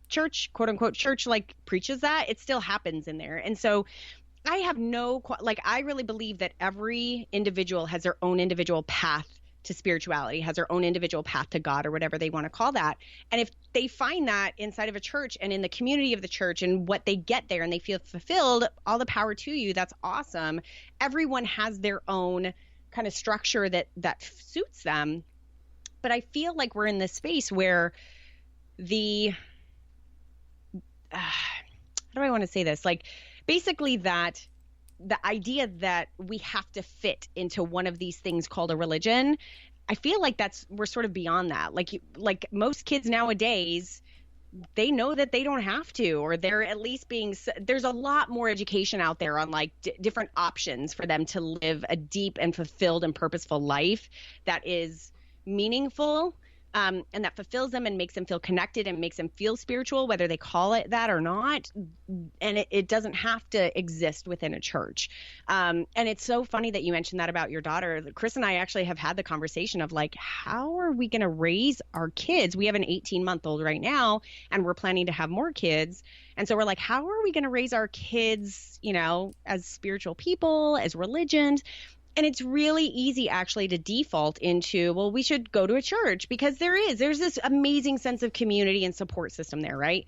church, quote unquote church, like preaches that, it still happens in there. And so I have I really believe that every individual has their own individual path to spirituality, has their own individual path to God, or whatever they want to call that. And if they find that inside of a church and in the community of the church and what they get there and they feel fulfilled, all the power to you. That's awesome. Everyone has their own kind of structure that suits them. But I feel like we're in this space where how do I want to say this? Like, basically that the idea that we have to fit into one of these things called a religion, I feel like we're sort of beyond that. Like most kids nowadays, they know that they don't have to, or they're at least there's a lot more education out there on like different options for them to live a deep and fulfilled and purposeful life that is meaningful, and that fulfills them and makes them feel connected and makes them feel spiritual, whether they call it that or not. And it doesn't have to exist within a church. And it's so funny that you mentioned that about your daughter. Chris and I actually have had the conversation of like, how are we going to raise our kids? We have an 18-month-old right now, and we're planning to have more kids. And so we're like, how are we going to raise our kids, as spiritual people, as religions? And it's really easy actually to default into, well, we should go to a church because there's this amazing sense of community and support system there, right?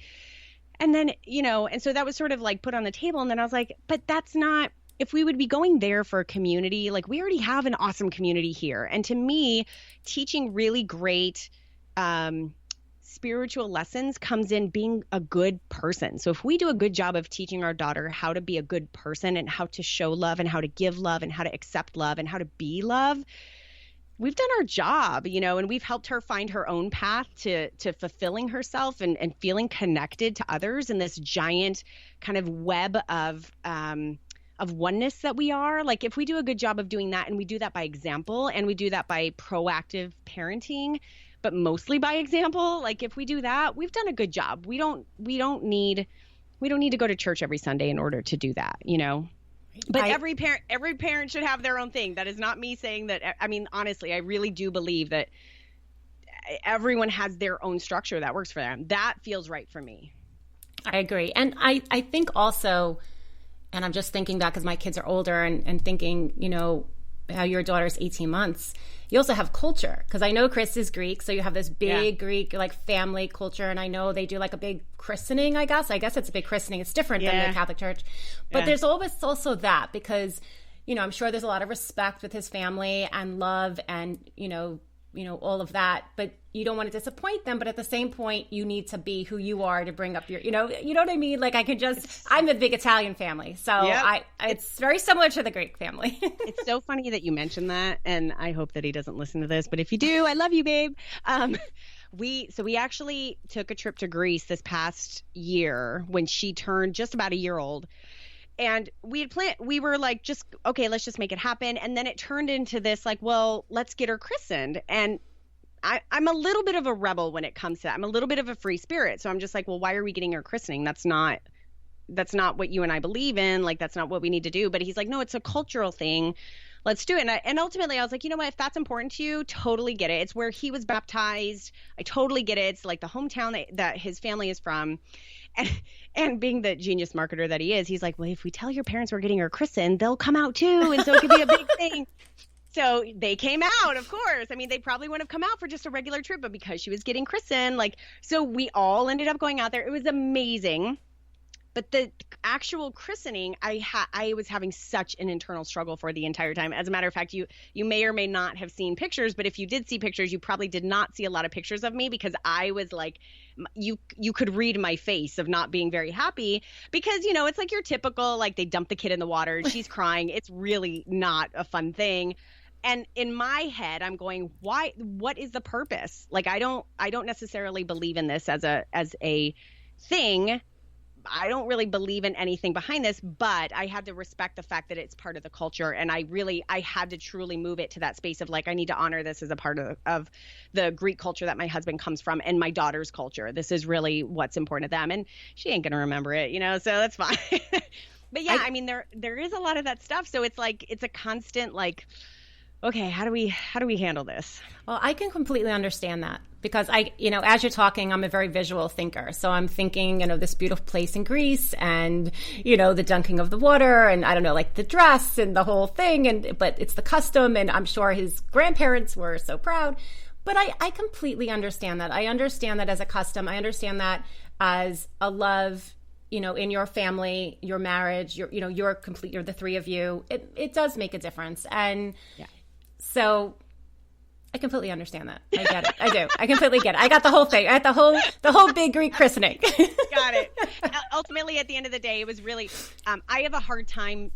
And then, and so that was sort of like put on the table. And then I was like, but that's not, if we would be going there for a community, like we already have an awesome community here. And to me, teaching really great spiritual lessons comes in being a good person. So if we do a good job of teaching our daughter how to be a good person and how to show love and how to give love and how to accept love and how to be love, we've done our job, and we've helped her find her own path to fulfilling herself and feeling connected to others in this giant kind of web of oneness that we are. Like if we do a good job of doing that, and we do that by example, and we do that by proactive parenting, but mostly by example, like if we do that, we've done a good job. We don't need to go to church every Sunday in order to do that, But every parent should have their own thing. That is not me saying that. I mean, honestly, I really do believe that everyone has their own structure that works for them. That feels right for me. I agree. And I think also, and I'm just thinking back because my kids are older and thinking, how your daughter's 18 months, you also have culture, because I know Chris is Greek, so you have this big Greek like family culture, and I know they do like a big christening. I guess it's a big christening. It's different than the Catholic Church, but there's always also that, because I'm sure there's a lot of respect with his family and love and all of that, but you don't want to disappoint them. But at the same point, you need to be who you are to bring up your, you know what I mean? Like I'm a big Italian family. So it's very similar to the Greek family. It's so funny that you mentioned that. And I hope that he doesn't listen to this, but if you do, I love you, babe. We actually took a trip to Greece this past year when she turned just about a year old. And we were like, okay, let's just make it happen. And then it turned into this like, well, let's get her christened. And I'm a little bit of a rebel when it comes to that. I'm a little bit of a free spirit. So I'm just like, well, why are we getting her christening? That's not what you and I believe in. Like, that's not what we need to do. But he's like, no, it's a cultural thing. Let's do it. And ultimately I was like, you know what, if that's important to you, totally get it. It's where he was baptized. I totally get it. It's like the hometown that his family is from. And being the genius marketer that he is, he's like, well, if we tell your parents we're getting her christened, they'll come out too. And so it could be a big thing. So they came out, of course. I mean, they probably wouldn't have come out for just a regular trip, but because she was getting christened, so we all ended up going out there. It was amazing. But the actual christening, I was having such an internal struggle for the entire time. As a matter of fact, you may or may not have seen pictures, but if you did see pictures, you probably did not see a lot of pictures of me, because I was like, you could read my face of not being very happy, because, it's like your typical, like they dump the kid in the water, she's crying. It's really not a fun thing. And in my head, I'm going, why? What is the purpose? Like, I don't necessarily believe in this as a thing. I don't really believe in anything behind this, but I had to respect the fact that it's part of the culture. And I had to truly move it to that space of like, I need to honor this as a part of the Greek culture that my husband comes from and my daughter's culture. This is really what's important to them. And she ain't going to remember it, so that's fine. But yeah, I mean, there is a lot of that stuff. So it's like, it's a constant, like, okay, how do we handle this? Well, I can completely understand that because as you're talking, I'm a very visual thinker. So I'm thinking, this beautiful place in Greece and, the dunking of the water and I don't know, like the dress and the whole thing. But it's the custom and I'm sure his grandparents were so proud. But I completely understand that. I understand that as a custom. I understand that as a love, in your family, your marriage, you're the three of you. It does make a difference. And yeah. So I completely understand that. I get it. I do. I completely get it. I got the whole thing. I got the whole big Greek christening. Got it. Ultimately, at the end of the day, it was really, I have a hard time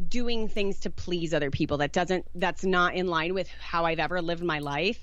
doing things to please other people. That's not in line with how I've ever lived my life.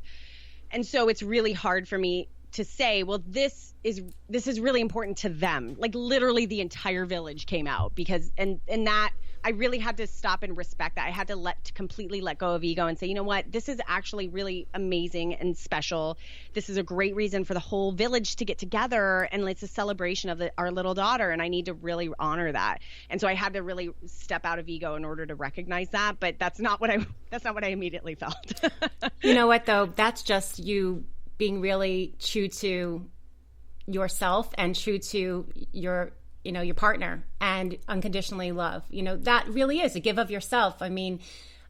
And so it's really hard for me to say, well, this is really important to them. Like literally the entire village came out because, and that I really had to stop and respect that. I had to completely let go of ego and say, you know what, this is actually really amazing and special. This is a great reason for the whole village to get together. And it's a celebration of our little daughter. And I need to really honor that. And so I had to really step out of ego in order to recognize that. But that's not what I immediately felt. You know what, though? That's just you being really true to yourself and true to your partner and unconditionally love. That really is a give of yourself. I mean,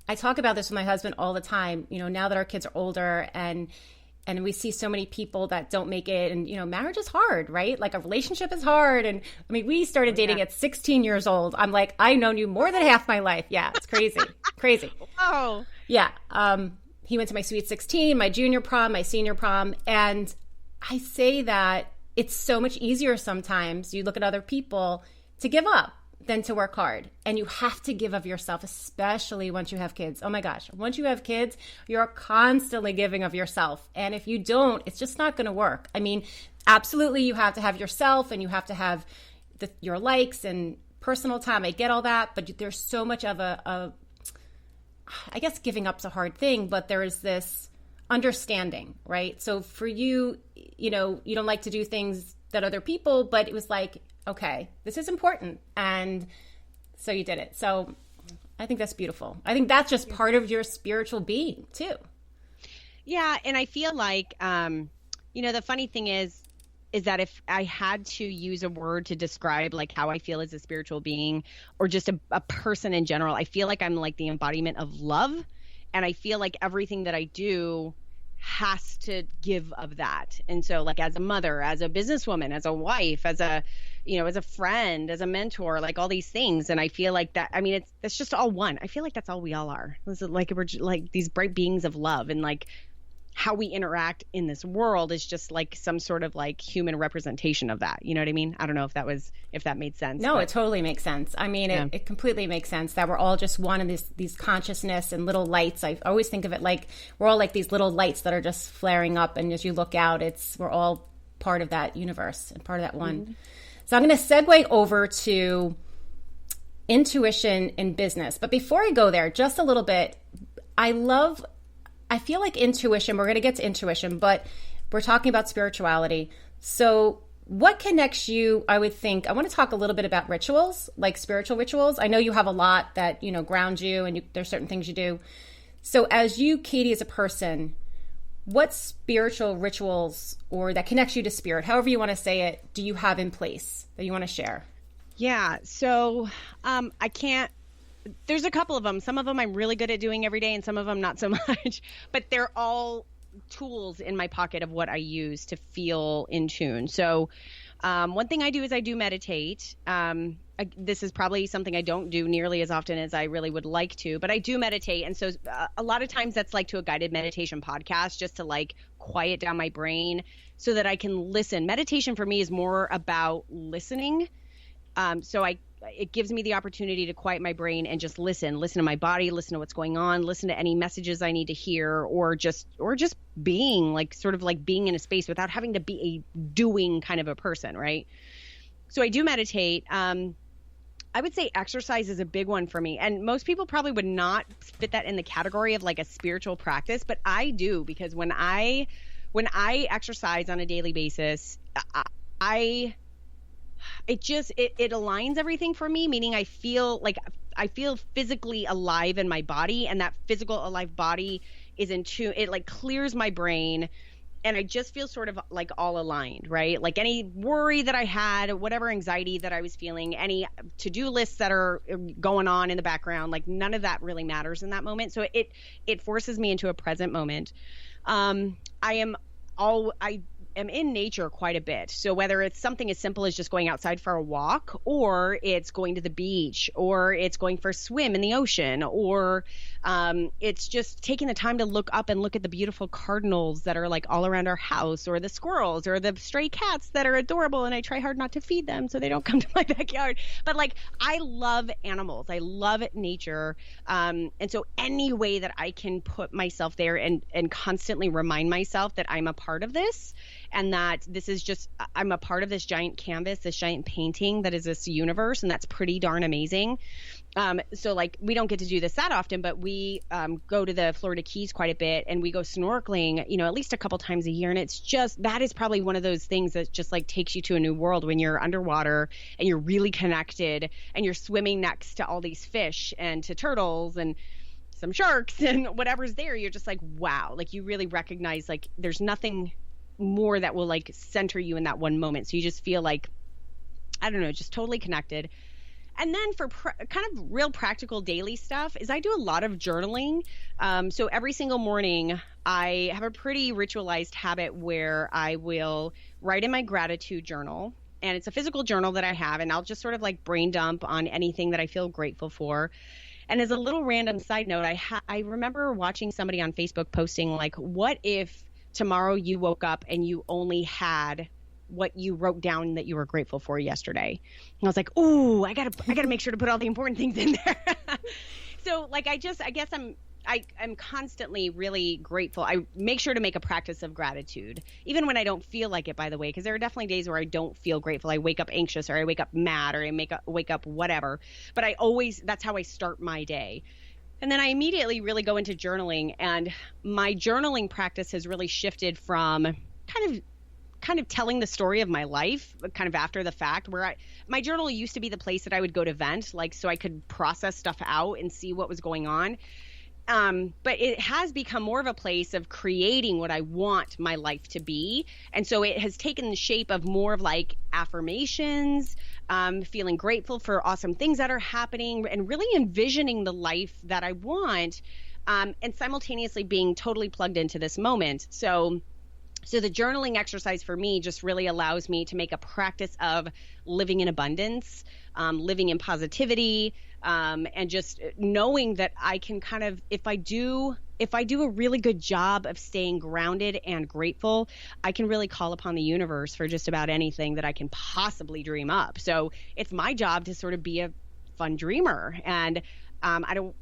I talk about this with my husband all the time, now that our kids are older and we see so many people that don't make it and, marriage is hard, right? Like a relationship is hard. And I mean, we started dating at 16 years old. I'm like, I've known you more than half my life. Yeah. It's crazy. Crazy. Oh yeah. He went to my sweet 16, my junior prom, my senior prom. And I say that it's so much easier sometimes, you look at other people, to give up than to work hard. And you have to give of yourself, especially once you have kids. Oh my gosh, once you have kids, you're constantly giving of yourself. And if you don't, it's just not going to work. I mean, absolutely, you have to have yourself and you have to have your likes and personal time. I get all that, but there's so much of I guess giving up's a hard thing, but there is this understanding, right? So for you, you don't like to do things that other people, but it was like, okay, this is important. And so you did it. So I think that's beautiful. I think that's just part of your spiritual being too. Yeah. And I feel like, the funny thing is that if I had to use a word to describe like how I feel as a spiritual being or just a person in general, I feel like I'm like the embodiment of love. And I feel like everything that I do has to give of that. And so like as a mother, as a businesswoman, as a wife, as a friend, as a mentor, like all these things. And I feel like that, I mean, that's just all one. I feel like that's all we all are. It's like we're like these bright beings of love, and like how we interact in this world is just like some sort of like human representation of that. You know what I mean? I don't know if that made sense. No, it totally makes sense. I mean, yeah. It completely makes sense that we're all just one of these consciousness and little lights. I always think of it like we're all like these little lights that are just flaring up. And as you look out, we're all part of that universe and part of that one. Mm-hmm. So I'm going to segue over to intuition in business. But before I go there, just a little bit, I feel like intuition, we're going to get to intuition, but we're talking about spirituality. So what connects you, I would think, I want to talk a little bit about rituals, like spiritual rituals. I know you have a lot that, ground you and there's certain things you do. So as you, Katie, as a person, what spiritual rituals or that connects you to spirit, however you want to say it, do you have in place that you want to share? Yeah. So there's a couple of them. Some of them I'm really good at doing every day and some of them not so much, but they're all tools in my pocket of what I use to feel in tune. So one thing I do is I do meditate. This is probably something I don't do nearly as often as I really would like to, but I do meditate. And so a lot of times that's like to a guided meditation podcast just to like quiet down my brain so that I can listen. Meditation for me is more about listening. It gives me the opportunity to quiet my brain and just listen to my body, listen to what's going on, listen to any messages I need to hear, or just being like sort of like being in a space without having to be a doing kind of a person. Right. So I do meditate. I would say exercise is a big one for me. And most people probably would not fit that in the category of like a spiritual practice, but I do, because when I exercise on a daily basis, it aligns everything for me, meaning I feel like I feel physically alive in my body, and that physical alive body is in tune. It like clears my brain, and I just feel sort of like all aligned, right? Like any worry that I had, whatever anxiety that I was feeling, any to-do lists that are going on in the background, like none of that really matters in that moment. So it forces me into a present moment. I am in nature quite a bit. So whether it's something as simple as just going outside for a walk, or it's going to the beach, or it's going for a swim in the ocean, or it's just taking the time to look up and look at the beautiful cardinals that are like all around our house, or the squirrels, or the stray cats that are adorable, and I try hard not to feed them so they don't come to my backyard. But like, I love animals. I love nature. And so any way that I can put myself there and constantly remind myself that I'm a part of this, and that this is just, I'm a part of this giant canvas, this giant painting that is this universe, and that's pretty darn amazing. So like, we don't get to do this that often, but we go to the Florida Keys quite a bit, and we go snorkeling, at least a couple times a year. And it's just, that is probably one of those things that just like takes you to a new world when you're underwater and you're really connected and you're swimming next to all these fish and to turtles and some sharks and whatever's there. You're just like, wow, like you really recognize like there's nothing more that will like center you in that one moment. So you just feel like, I don't know, just totally connected. And then for kind of real practical daily stuff is I do a lot of journaling. So every single morning I have a pretty ritualized habit where I will write in my gratitude journal, and it's a physical journal that I have, and I'll just sort of like brain dump on anything that I feel grateful for. And as a little random side note, I remember watching somebody on Facebook posting like, what if tomorrow you woke up and you only had what you wrote down that you were grateful for yesterday? And I was like, ooh, I gotta make sure to put all the important things in there. So like, I guess I'm constantly really grateful. I make sure to make a practice of gratitude, even when I don't feel like it, by the way, because there are definitely days where I don't feel grateful. I wake up anxious, or I wake up mad, or I wake up whatever. But that's how I start my day. And then I immediately really go into journaling, and my journaling practice has really shifted from kind of telling the story of my life kind of after the fact, where my journal used to be the place that I would go to vent, like so I could process stuff out and see what was going on. But it has become more of a place of creating what I want my life to be. And so it has taken the shape of more of like affirmations, feeling grateful for awesome things that are happening, and really envisioning the life that I want, and simultaneously being totally plugged into this moment. So the journaling exercise for me just really allows me to make a practice of living in abundance, living in positivity, and just knowing that I can kind of, if I do a really good job of staying grounded and grateful, I can really call upon the universe for just about anything that I can possibly dream up. So it's my job to sort of be a fun dreamer. And I don't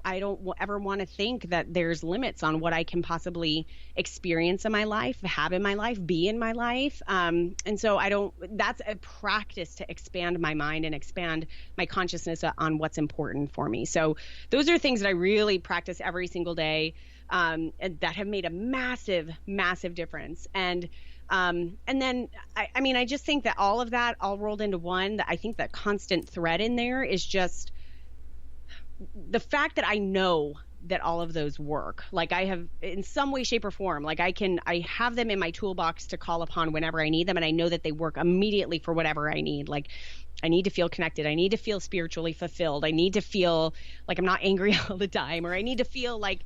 ever want to think that there's limits on what I can possibly experience in my life, have in my life, be in my life. And so that's a practice to expand my mind and expand my consciousness on what's important for me. So those are things that I really practice every single day, and that have made a massive, massive difference. And then I just think that all of that all rolled into one, that I think that constant thread in there is just the fact that I know that all of those work. Like I have, in some way, shape, or form, like I have them in my toolbox to call upon whenever I need them. And I know that they work immediately for whatever I need. Like I need to feel connected. I need to feel spiritually fulfilled. I need to feel like I'm not angry all the time, or I need to feel like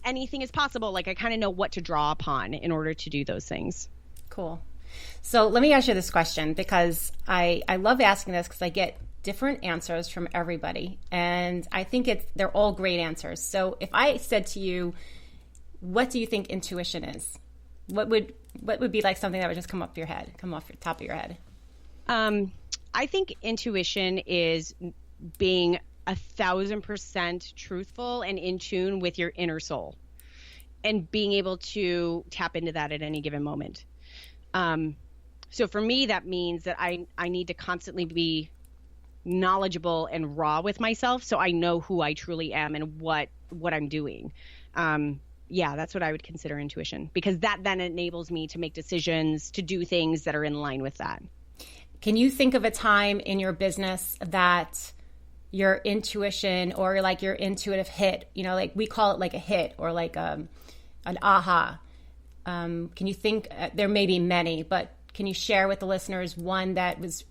anything is possible. Like I kind of know what to draw upon in order to do those things. Cool. So let me ask you this question, because I love asking this because I get different answers from everybody, and I think they're all great answers. So if I said to you, what do you think intuition is? What would be like something that would just come off the top of your head? I think intuition is being 1,000% truthful and in tune with your inner soul, and being able to tap into that at any given moment. So for me, that means that I need to constantly be knowledgeable and raw with myself, so I know who I truly am and what I'm doing. That's what I would consider intuition, because that then enables me to make decisions, to do things that are in line with that. Can you think of a time in your business that your intuition or like your intuitive hit, you know, like we call it like a hit or like an aha. Can you think, there may be many, but can you share with the listeners one that was